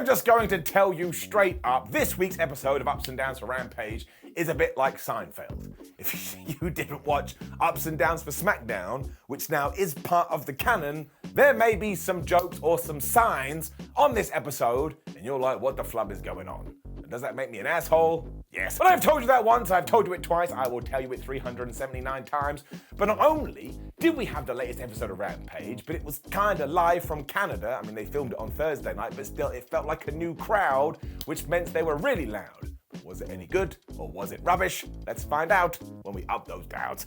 just going to tell you straight up, this week's episode of Ups and Downs for Rampage is a bit like Seinfeld. If you didn't watch Ups and Downs for SmackDown, which now is part of the canon, there may be some jokes or some signs on this episode, and you're like, what the flub is going on? And does that make me an asshole? Yes. But I've told you that once, I've told you it twice, I will tell you it 379 times. But not only did we have the latest episode of Rampage, but it was kind of live from Canada. I mean, they filmed it on Thursday night, but still, it felt like a new crowd, which meant they were really loud. Was it any good, or was it rubbish? Let's find out when we up those downs.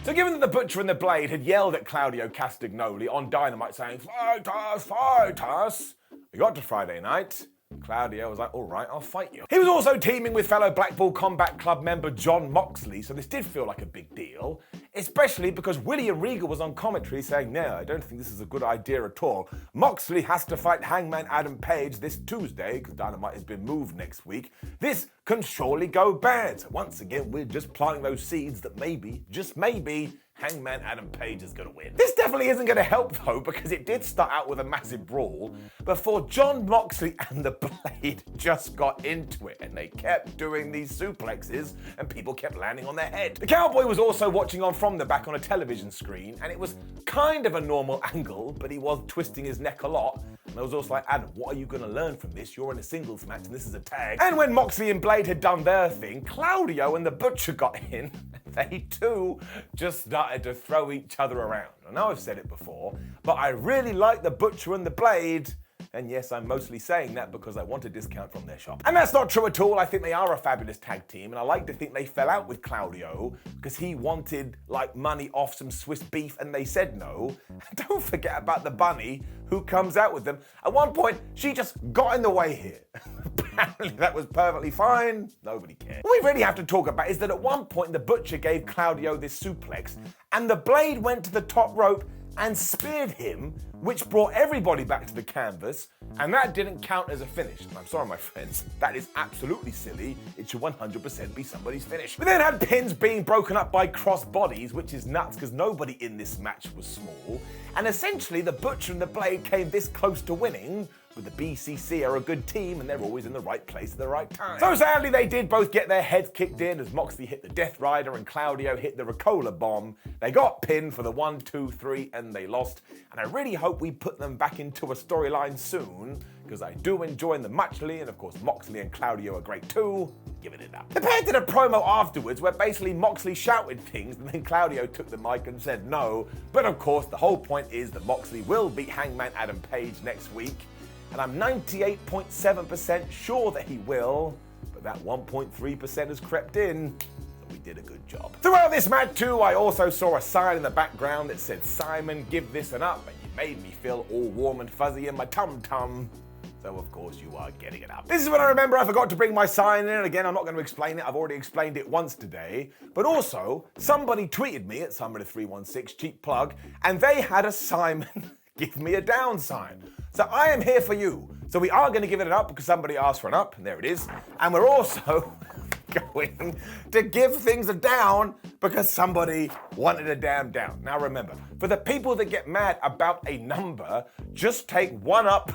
So given that the Butcher and the Blade had yelled at Claudio Castagnoli on Dynamite saying, "Fight us, fight us," we got to Friday night. Claudio was like, all right, I'll fight you. He was also teaming with fellow Blackpool Combat Club member Jon Moxley, so this did feel like a big deal, especially because William Regal was on commentary saying, no, I don't think this is a good idea at all. Moxley has to fight Hangman Adam Page this Tuesday, because Dynamite has been moved next week. This can surely go bad. So once again, we're just planting those seeds that maybe, just maybe, Hangman Adam Page is going to win. This definitely isn't going to help though, because it did start out with a massive brawl before Jon Moxley and the Blade just got into it, and they kept doing these suplexes and people kept landing on their head. The Cowboy was also watching on from the back on a television screen, and it was kind of a normal angle, but he was twisting his neck a lot. And I was also like, Adam, what are you going to learn from this? You're in a singles match and this is a tag. And when Moxley and Blade had done their thing, Claudio and the Butcher got in. They too just started to throw each other around. I know I've said it before, but I really like the Butcher and the Blade. And yes, I'm mostly saying that because I want a discount from their shop. And that's not true at all. I think they are a fabulous tag team, and I like to think they fell out with Claudio because he wanted like money off some Swiss beef and they said no. Don't forget about the bunny who comes out with them. At one point, she just got in the way here. Apparently that was perfectly fine. Nobody cared. What we really have to talk about is that at one point the Butcher gave Claudio this suplex and the Blade went to the top rope and speared him, which brought everybody back to the canvas, and that didn't count as a finish. I'm sorry, my friends, that is absolutely silly. It should 100% be somebody's finish. We then had pins being broken up by cross bodies, which is nuts because nobody in this match was small, and essentially the Butcher and the Blade came this close to winning, but the BCC are a good team and they're always in the right place at the right time. So sadly they did both get their heads kicked in as Moxley hit the Death Rider and Claudio hit the Ricola Bomb. They got pinned for the 1, 2, 3 and they lost. And I really hope we put them back into a storyline soon because I do enjoy them muchly, and of course Moxley and Claudio are great too. Giving it up. The pair did a promo afterwards where basically Moxley shouted things and then Claudio took the mic and said no. But of course the whole point is that Moxley will beat Hangman Adam Page next week. And I'm 98.7% sure that he will, but that 1.3% has crept in, so we did a good job. Throughout this match too, I also saw a sign in the background that said, Simon, give this an up, and you made me feel all warm and fuzzy in my tum-tum. So of course you are getting it up. This is when I remember I forgot to bring my sign in, and again, I'm not going to explain it, I've already explained it once today. But also, somebody tweeted me at Simon316, cheap plug, and they had a Simon give me a down sign. So I am here for you. So we are going to give it an up because somebody asked for an up, and there it is. And we're also going to give things a down because somebody wanted a damn down. Now remember, for the people that get mad about a number, just take one up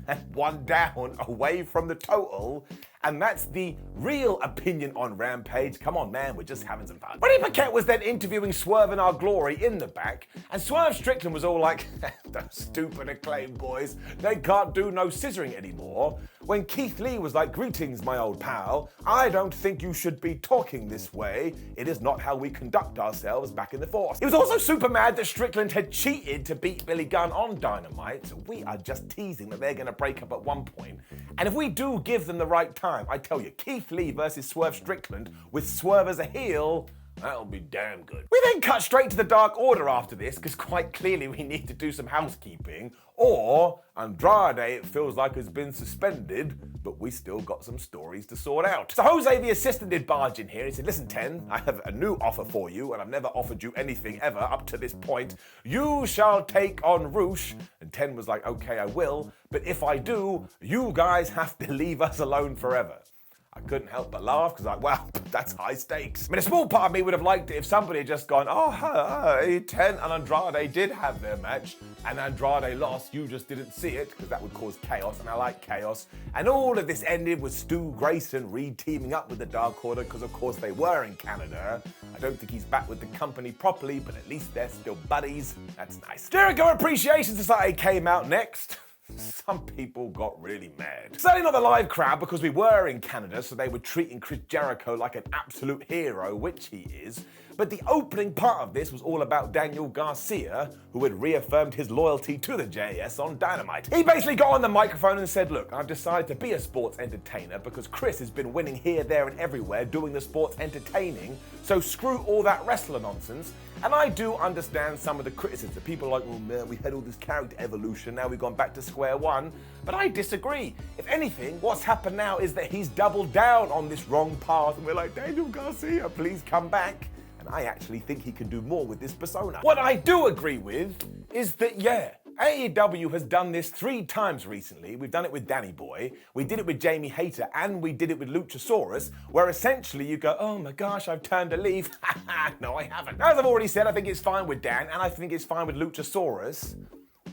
and one down away from the total, and that's the real opinion on Rampage. Come on, man, we're just having some fun. Renee Paquette was then interviewing Swerve and Our Glory in the back, and Swerve Strickland was all like, those stupid Acclaim boys, they can't do no scissoring anymore. When Keith Lee was like, greetings, my old pal, I don't think you should be talking this way. It is not how we conduct ourselves back in the Force. He was also super mad that Strickland had cheated to beat Billy Gunn on Dynamite, so we are just teasing that they're gonna break up at one point. And if we do give them the right time, I tell you, Keith Lee versus Swerve Strickland with Swerve as a heel, That'll be damn good. We then cut straight to the Dark Order after this, because quite clearly we need to do some housekeeping, or Andrade, it feels like, has been suspended, but we still got some stories to sort out. So Jose, the assistant, did barge in here. He said, listen, Ten, I have a new offer for you, and I've never offered you anything ever up to this point. You shall take on Roosh. And Ten was like, okay, I will, but if I do, you guys have to leave us alone forever. I couldn't help but laugh because wow, that's high stakes. I mean, a small part of me would have liked it if somebody had just gone, oh, hey, Ten and Andrade did have their match and Andrade lost, you just didn't see it, because that would cause chaos, and I like chaos. And all of this ended with Stu Grayson re-teaming up with the Dark Order because, of course, they were in Canada. I don't think he's back with the company properly, but at least they're still buddies. That's nice. Jericho Appreciation Society came out next. Some people got really mad. Certainly not the live crowd, because we were in Canada, so they were treating Chris Jericho like an absolute hero, which he is. But the opening part of this was all about Daniel Garcia, who had reaffirmed his loyalty to the JAS on Dynamite. He basically got on the microphone and said, look, I've decided to be a sports entertainer because Chris has been winning here, there, and everywhere doing the sports entertaining, so screw all that wrestler nonsense. And I do understand some of the criticism. People are like, oh man, we had all this character evolution, now we've gone back to square one. But I disagree. If anything, what's happened now is that he's doubled down on this wrong path, and we're like, Daniel Garcia, please come back. And I actually think he can do more with this persona. What I do agree with is that, yeah, AEW has done this 3 times recently. We've done it with Danny Boy, we did it with Jamie Hayter, and we did it with Luchasaurus, where essentially you go, oh my gosh, I've turned a leaf. No, I haven't. As I've already said, I think it's fine with Dan, and I think it's fine with Luchasaurus.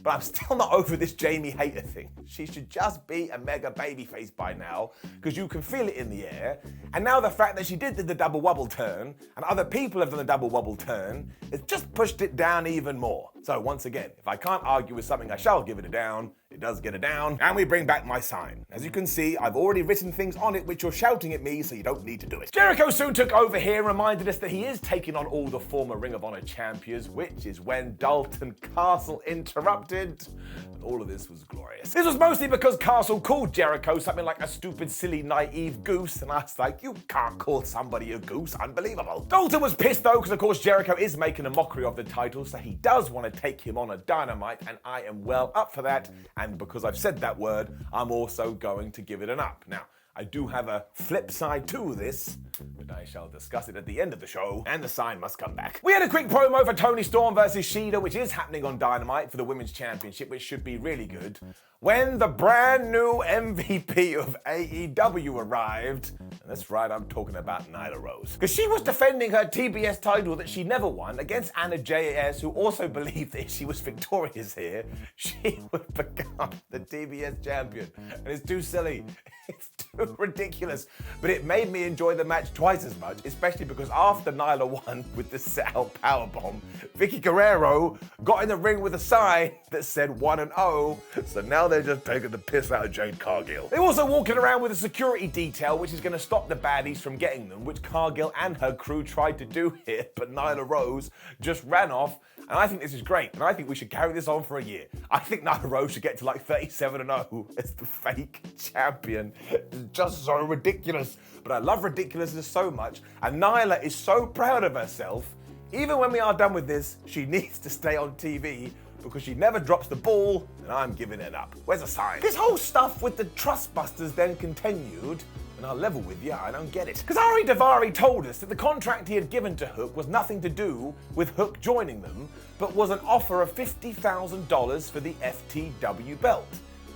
But I'm still not over this Jamie Hayter thing. She should just be a mega babyface by now, because you can feel it in the air. And now the fact that she did the double wobble turn, and other people have done the double wobble turn, it's just pushed it down even more. So once again, if I can't argue with something, I shall give it a down. It does get a down. And we bring back my sign. As you can see, I've already written things on it which you're shouting at me, so you don't need to do it. Jericho soon took over here and reminded us that he is taking on all the former Ring of Honor champions, which is when Dalton Castle interrupted. And all of this was glorious. This was mostly because Castle called Jericho something like a stupid, silly, naive goose, and I was like, you can't call somebody a goose, unbelievable. Dalton was pissed though, because of course Jericho is making a mockery of the title, so he does want to take him on a Dynamite, and I am well up for that. And because I've said that word, I'm also going to give it an up. Now, I do have a flip side to this, but I shall discuss it at the end of the show, and the sign must come back. We had a quick promo for Toni Storm versus Shida, which is happening on Dynamite for the Women's Championship, which should be really good, when the brand new MVP of AEW arrived. And that's right, I'm talking about Nyla Rose. Because she was defending her TBS title that she never won against Anna Jay, who also believed that if she was victorious here, she would become the TBS champion. And it's too silly. It's too ridiculous. But it made me enjoy the match twice as much, especially because after Nyla won with the set-out powerbomb, Vicky Guerrero got in the ring with a sign that said 1-0. So now they're just taking the piss out of Jade Cargill. They're also walking around with a security detail, which is going to stop the baddies from getting them, which Cargill and her crew tried to do here, but Nyla Rose just ran off. And I think this is great, and I think we should carry this on for a year. I think Nyla Rose should get to like 37-0 as the fake champion. It's just so ridiculous. But I love ridiculousness so much, and Nyla is so proud of herself. Even when we are done with this, she needs to stay on TV because she never drops the ball, and I'm giving it up. Where's the sign? This whole stuff with the Trustbusters then continued, and I'll level with you, I don't get it. Because Ari Daivari told us that the contract he had given to Hook was nothing to do with Hook joining them, but was an offer of $50,000 for the FTW belt.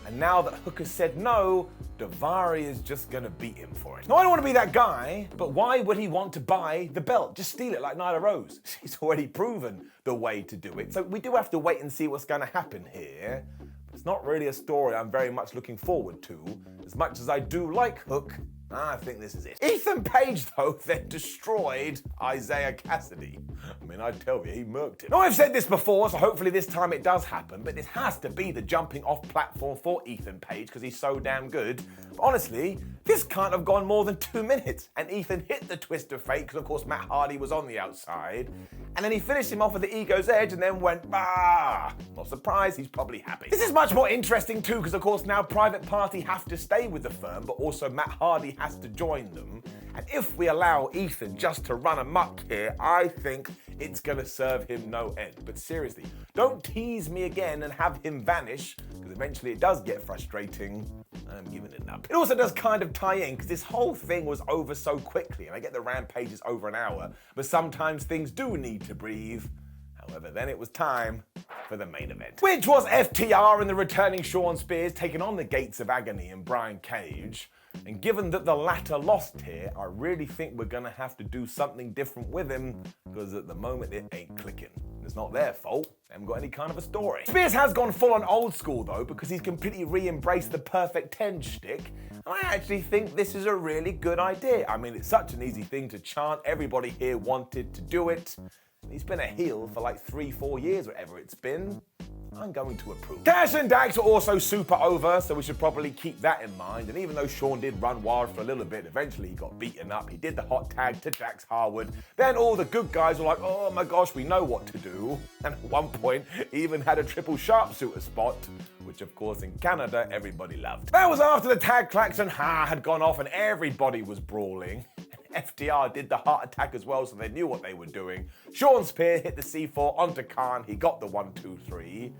And now that Hook has said no, Daivari is just gonna beat him for it. Now, I don't want to be that guy, but why would he want to buy the belt? Just steal it like Nyla Rose. She's already proven the way to do it. So we do have to wait and see what's gonna happen here. It's not really a story I'm very much looking forward to. As much as I do like Hook, I think this is it. Ethan Page, though, then destroyed Isaiah Cassidy. I mean, I tell you, he murked him. Now, I've said this before, so hopefully this time it does happen, but this has to be the jumping off platform for Ethan Page because he's so damn good. But honestly, This can't have gone more than 2 minutes, and Ethan hit the twist of fate, because of course Matt Hardy was on the outside, and then he finished him off with the Ego's Edge and then went, bah! Not surprised, he's probably happy. This is much more interesting too, because of course now Private Party have to stay with the firm, but also Matt Hardy has to join them. And if we allow Ethan just to run amok here, I think it's gonna serve him no end. But seriously, don't tease me again and have him vanish, because eventually it does get frustrating. I'm giving it up. It also does kind of tie in, because this whole thing was over so quickly, and I get the Rampage is over an hour, but sometimes things do need to breathe. However, then it was time for the main event, which was FTR and the returning Shawn Spears taking on the Gates of Agony and Brian Cage. And given that the latter lost here, I really think we're gonna have to do something different with him, because at the moment it ain't clicking. It's not their fault. They haven't got any kind of a story. Spears has gone full on old school though, because he's completely re-embraced the perfect 10 shtick. And I actually think this is a really good idea. I mean, it's such an easy thing to chant. Everybody here wanted to do it. He's been a heel for like 3-4 years, whatever it's been. I'm going to approve. Cash and Dax are also super over, so we should probably keep that in mind. And even though Shawn did run wild for a little bit, eventually he got beaten up. He did the hot tag to Dax Harwood. Then all the good guys were like, oh my gosh, we know what to do. And at one point, he even had a triple sharpshooter spot, which of course in Canada, everybody loved. That was after the tag klaxon had gone off and everybody was brawling. FTR did the heart attack as well, so they knew what they were doing. Shawn Spear hit the C4 onto Khan. He got the 1-2-3.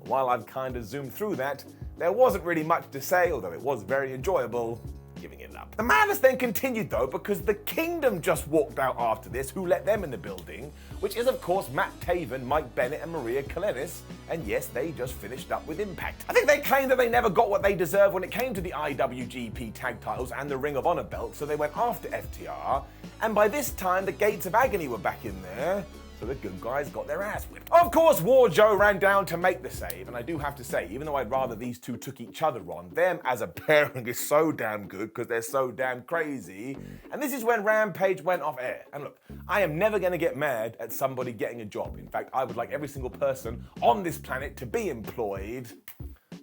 While I've kind of zoomed through that, there wasn't really much to say, although it was very enjoyable. Giving it up. The madness then continued though, because the Kingdom just walked out after this. Who let them in the building? Which is of course Matt Taven, Mike Bennett and Maria Kanellis. And yes, they just finished up with Impact. I think they claimed that they never got what they deserved when it came to the IWGP tag titles and the Ring of Honor belt, so they went after FTR. And by this time, the Gates of Agony were back in there. So the good guys got their ass whipped. Of course, War Joe ran down to make the save, and I do have to say, even though I'd rather these two took each other on, them as a pairing is so damn good because they're so damn crazy. And this is when Rampage went off air. And look, I am never gonna get mad at somebody getting a job. In fact, I would like every single person on this planet to be employed.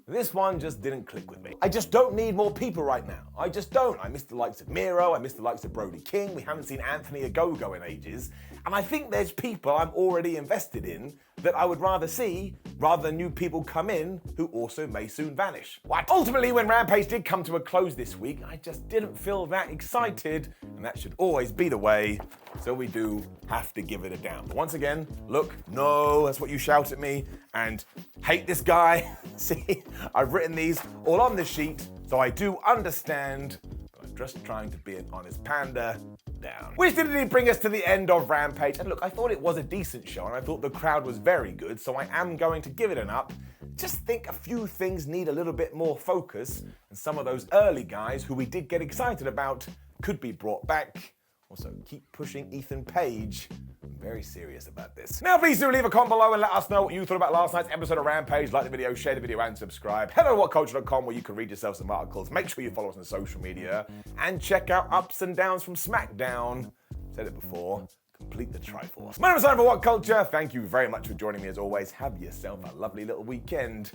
This one just didn't click with me. I just don't need more people right now. I just don't. I miss the likes of Miro, I miss the likes of Brody King, we haven't seen Anthony Ogogo in ages, and I think there's people I'm already invested in that I would rather see rather than new people come in who also may soon vanish. What? Ultimately, when Rampage did come to a close this week, I just didn't feel that excited, and that should always be the way, so we do have to give it a down. But once again, look, no, that's what you shout at me, and hate this guy. See, I've written these all on the sheet, so I do understand, but I'm just trying to be an honest panda. Down. Which did indeed bring us to the end of Rampage. And look, I thought it was a decent show, and I thought the crowd was very good, so I am going to give it an up. Just think a few things need a little bit more focus, and some of those early guys who we did get excited about could be brought back. Also, keep pushing Ethan Page. I'm very serious about this. Now, please do leave a comment below and let us know what you thought about last night's episode of Rampage. Like the video, share the video, and subscribe. Head over to whatculture.com where you can read yourself some articles. Make sure you follow us on social media and check out Ups and Downs from SmackDown. Said it before. Complete the Triforce. My name is Simon for What Culture. Thank you very much for joining me as always. Have yourself a lovely little weekend.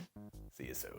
See you soon.